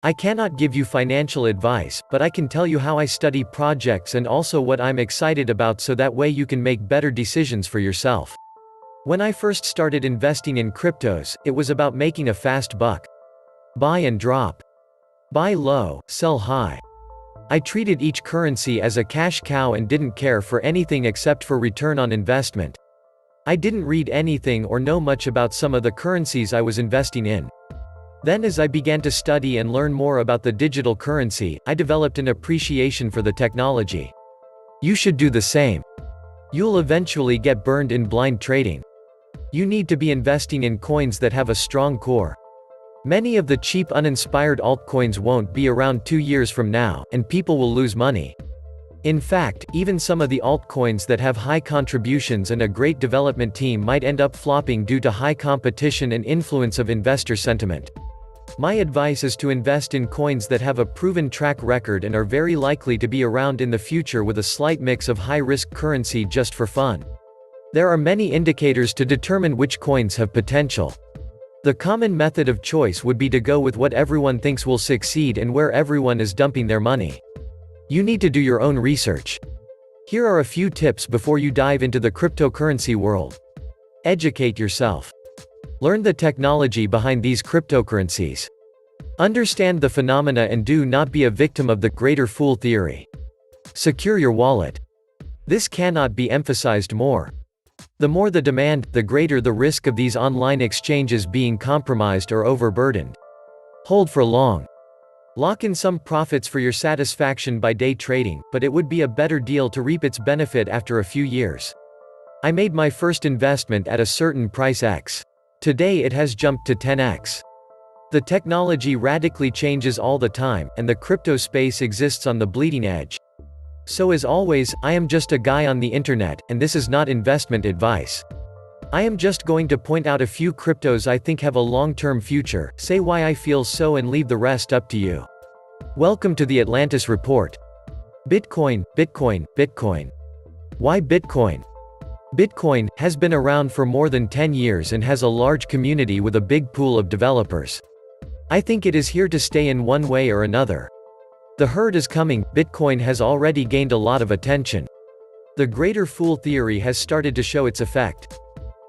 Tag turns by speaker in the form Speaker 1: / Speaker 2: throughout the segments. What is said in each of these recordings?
Speaker 1: I cannot give you financial advice, but I can tell you how I study projects and also what I'm excited about so that way you can make better decisions for yourself. When I first started investing in cryptos, it was about making a fast buck. Buy and drop. Buy low, sell high. I treated each currency as a cash cow and didn't care for anything except for return on investment. I didn't read anything or know much about some of the currencies I was investing in. Then as I began to study and learn more about the digital currency, I developed an appreciation for the technology. You should do the same. You'll eventually get burned in blind trading. You need to be investing in coins that have a strong core. Many of the cheap uninspired altcoins won't be around 2 years from now, and people will lose money. In fact, even some of the altcoins that have high contributions and a great development team might end up flopping due to high competition and influence of investor sentiment. My advice is to invest in coins that have a proven track record and are very likely to be around in the future with a slight mix of high-risk currency just for fun. There are many indicators to determine which coins have potential. The common method of choice would be to go with what everyone thinks will succeed and where everyone is dumping their money. You need to do your own research. Here are a few tips before you dive into the cryptocurrency world. Educate yourself. Learn the technology behind these cryptocurrencies. Understand the phenomena and do not be a victim of the greater fool theory. Secure your wallet. This cannot be emphasized more. The more the demand, the greater the risk of these online exchanges being compromised or overburdened. Hold for long. Lock in some profits for your satisfaction by day trading, but it would be a better deal to reap its benefit after a few years. I made my first investment at a certain price X. Today it has jumped to 10x. The technology radically changes all the time, and the crypto space exists on the bleeding edge. So as always, I am just a guy on the internet, and this is not investment advice. I am just going to point out a few cryptos I think have a long-term future, say why I feel so and leave the rest up to you. Welcome to the Atlantis Report. Bitcoin, Bitcoin, Bitcoin. Why Bitcoin? Bitcoin has been around for more than 10 years and has a large community with a big pool of developers. I think it is here to stay in one way or another. The herd is coming. Bitcoin has already gained a lot of attention. The greater fool theory has started to show its effect.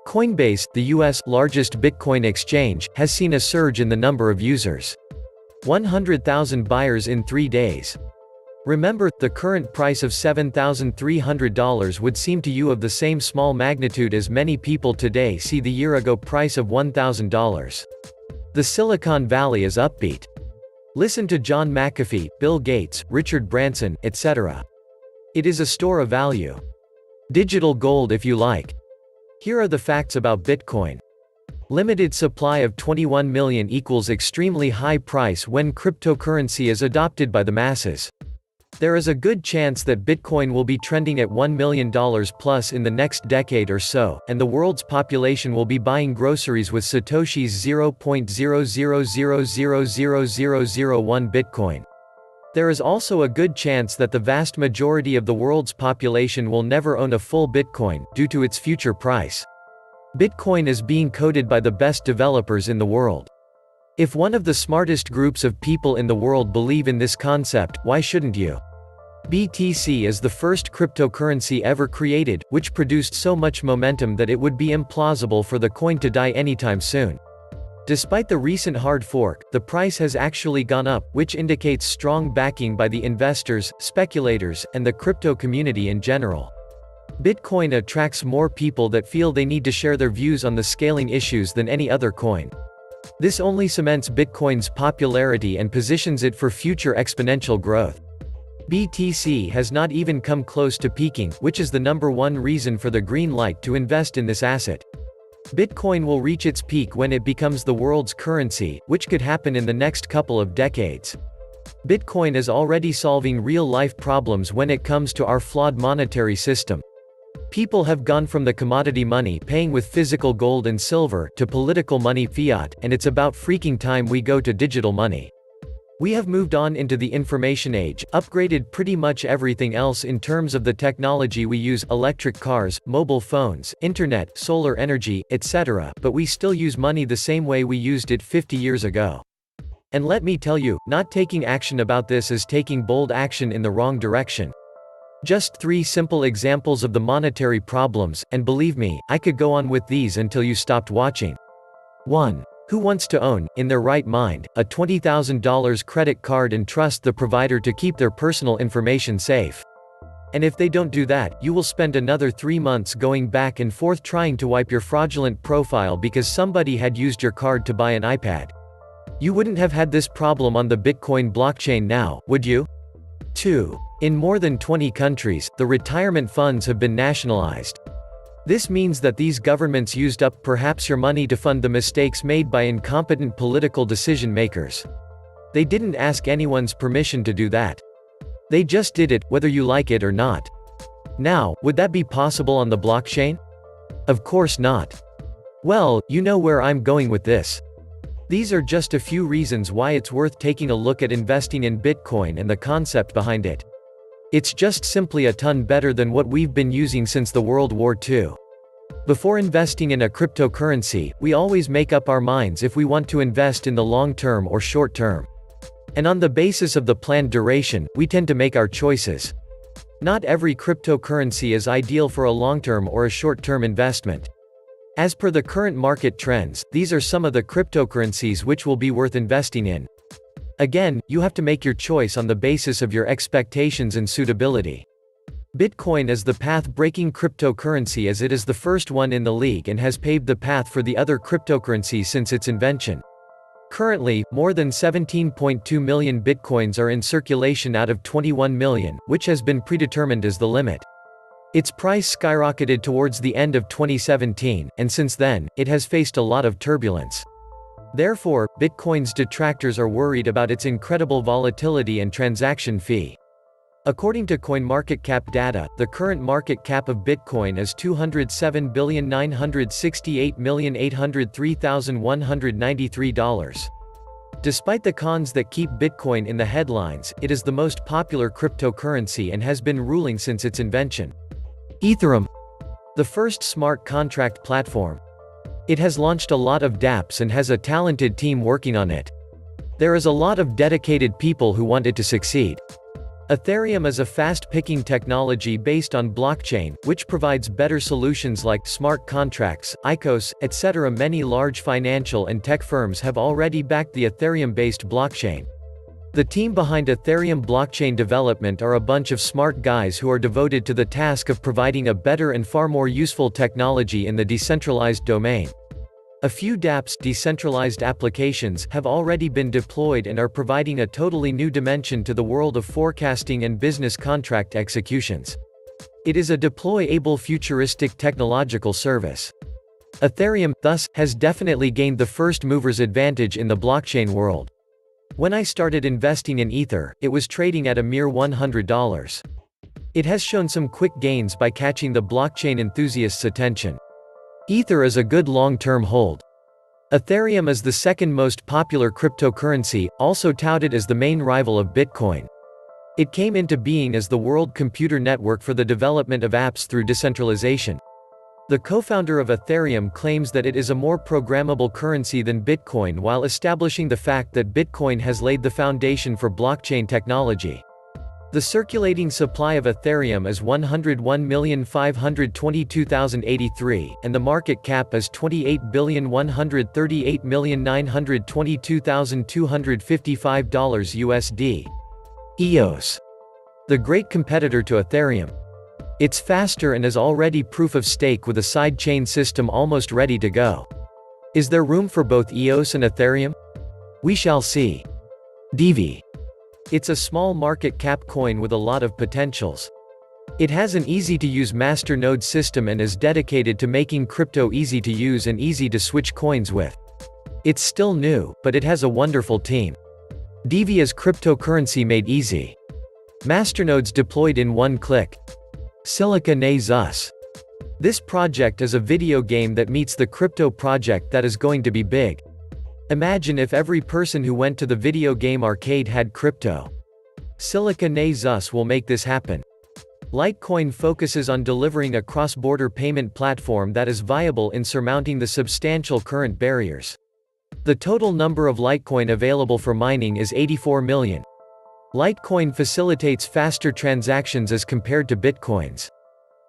Speaker 1: Coinbase, the US largest Bitcoin exchange, has seen a surge in the number of users. 100,000 buyers in 3 days. Remember, the current price of $7,300 would seem to you of the same small magnitude as many people today see the year-ago price of $1,000. The Silicon Valley is upbeat. Listen to John McAfee, Bill Gates, Richard Branson, etc. It is a store of value. Digital gold if you like. Here are the facts about Bitcoin. Limited supply of 21 million equals extremely high price when cryptocurrency is adopted by the masses. There is a good chance that Bitcoin will be trending at $1 million plus in the next decade or so, and the world's population will be buying groceries with Satoshi's 0.00000001 Bitcoin. There is also a good chance that the vast majority of the world's population will never own a full Bitcoin, due to its future price. Bitcoin is being coded by the best developers in the world. If one of the smartest groups of people in the world believe in this concept, why shouldn't you? BTC is the first cryptocurrency ever created, which produced so much momentum that it would be implausible for the coin to die anytime soon. Despite the recent hard fork, the price has actually gone up, which indicates strong backing by the investors, speculators, and the crypto community in general. Bitcoin attracts more people that feel they need to share their views on the scaling issues than any other coin. This only cements Bitcoin's popularity and positions it for future exponential growth. BTC has not even come close to peaking, which is the #1 reason for the green light to invest in this asset. Bitcoin will reach its peak when it becomes the world's currency, which could happen in the next couple of decades. Bitcoin is already solving real-life problems when it comes to our flawed monetary system. People have gone from the commodity money paying with physical gold and silver to political money fiat, and it's about freaking time we go to digital money. We have moved on into the information age, upgraded pretty much everything else in terms of the technology we use, electric cars, mobile phones, internet, solar energy, etc., but we still use money the same way we used it 50 years ago. And let me tell you, not taking action about this is taking bold action in the wrong direction. Just 3 simple examples of the monetary problems, and believe me, I could go on with these until you stopped watching. 1. Who wants to own, in their right mind, a $20,000 credit card and trust the provider to keep their personal information safe? And if they don't do that, you will spend another 3 months going back and forth trying to wipe your fraudulent profile because somebody had used your card to buy an iPad. You wouldn't have had this problem on the Bitcoin blockchain now, would you? 2. In more than 20 countries, the retirement funds have been nationalized. This means that these governments used up perhaps your money to fund the mistakes made by incompetent political decision makers. They didn't ask anyone's permission to do that. They just did it, whether you like it or not. Now, would that be possible on the blockchain? Of course not. Well, you know where I'm going with this. These are just a few reasons why it's worth taking a look at investing in Bitcoin and the concept behind it. It's just simply a ton better than what we've been using since the World War II. Before investing in a cryptocurrency, we always make up our minds if we want to invest in the long term or short term. And on the basis of the planned duration, we tend to make our choices. Not every cryptocurrency is ideal for a long-term or a short-term investment. As per the current market trends, these are some of the cryptocurrencies which will be worth investing in. Again, you have to make your choice on the basis of your expectations and suitability. Bitcoin is the path-breaking cryptocurrency as it is the first one in the league and has paved the path for the other cryptocurrencies since its invention. Currently, more than 17.2 million bitcoins are in circulation out of 21 million, which has been predetermined as the limit. Its price skyrocketed towards the end of 2017, and since then, it has faced a lot of turbulence. Therefore, Bitcoin's detractors are worried about its incredible volatility and transaction fee. According to CoinMarketCap data, the current market cap of Bitcoin is $207,968,803,193. Despite the cons that keep Bitcoin in the headlines, it is the most popular cryptocurrency and has been ruling since its invention. Ethereum, the first smart contract platform. It has launched a lot of dApps and has a talented team working on it. There is a lot of dedicated people who want it to succeed. Ethereum is a fast-picking technology based on blockchain, which provides better solutions like smart contracts, ICOs, etc. Many large financial and tech firms have already backed the Ethereum-based blockchain. The team behind Ethereum blockchain development are a bunch of smart guys who are devoted to the task of providing a better and far more useful technology in the decentralized domain. A few dApps, decentralized applications, have already been deployed and are providing a totally new dimension to the world of forecasting and business contract executions. It is a deploy-able futuristic technological service. Ethereum, thus, has definitely gained the first mover's advantage in the blockchain world. When I started investing in Ether, it was trading at a mere $100. It has shown some quick gains by catching the blockchain enthusiasts' attention. Ether is a good long-term hold. Ethereum is the second most popular cryptocurrency, also touted as the main rival of Bitcoin. It came into being as the World Computer Network for the development of apps through decentralization. The co-founder of Ethereum claims that it is a more programmable currency than Bitcoin while establishing the fact that Bitcoin has laid the foundation for blockchain technology. The circulating supply of Ethereum is 101,522,083, and the market cap is $28,138,922,255 USD. EOS. The great competitor to Ethereum. It's faster and is already proof of stake with a sidechain system almost ready to go. Is there room for both EOS and Ethereum? We shall see. Divi. It's a small market cap coin with a lot of potentials. It has an easy-to-use masternode system and is dedicated to making crypto easy to use and easy to switch coins with. It's still new, but it has a wonderful team. Divi is cryptocurrency made easy. Masternodes deployed in one click. Silica Ne Zus. This project is a video game that meets the crypto project that is going to be big. Imagine if every person who went to the video game arcade had crypto. Silica Ne Zus will make this happen. Litecoin focuses on delivering a cross-border payment platform that is viable in surmounting the substantial current barriers. The total number of Litecoin available for mining is 84 million. Litecoin facilitates faster transactions as compared to Bitcoins.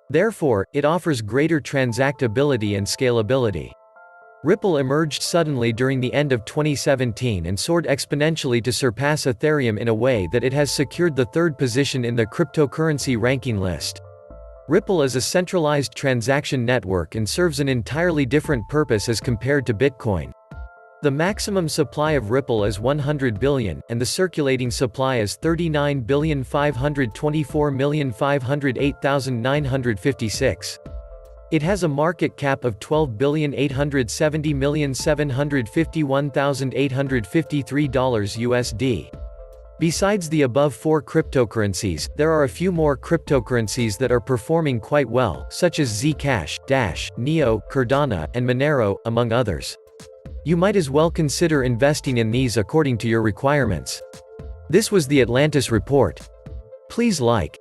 Speaker 1: Therefore, it offers greater transactability and scalability. Ripple emerged suddenly during the end of 2017 and soared exponentially to surpass Ethereum in a way that it has secured the third position in the cryptocurrency ranking list. Ripple is a centralized transaction network and serves an entirely different purpose as compared to Bitcoin. The maximum supply of Ripple is 100 billion, and the circulating supply is 39,524,508,956. It has a market cap of $12,870,751,853 USD. Besides the above four cryptocurrencies, there are a few more cryptocurrencies that are performing quite well, such as Zcash, Dash, Neo, Cardano, and Monero, among others. You might as well consider investing in these according to your requirements. This was the Atlantis Report. Please like,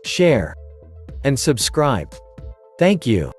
Speaker 1: share, and subscribe. Thank you.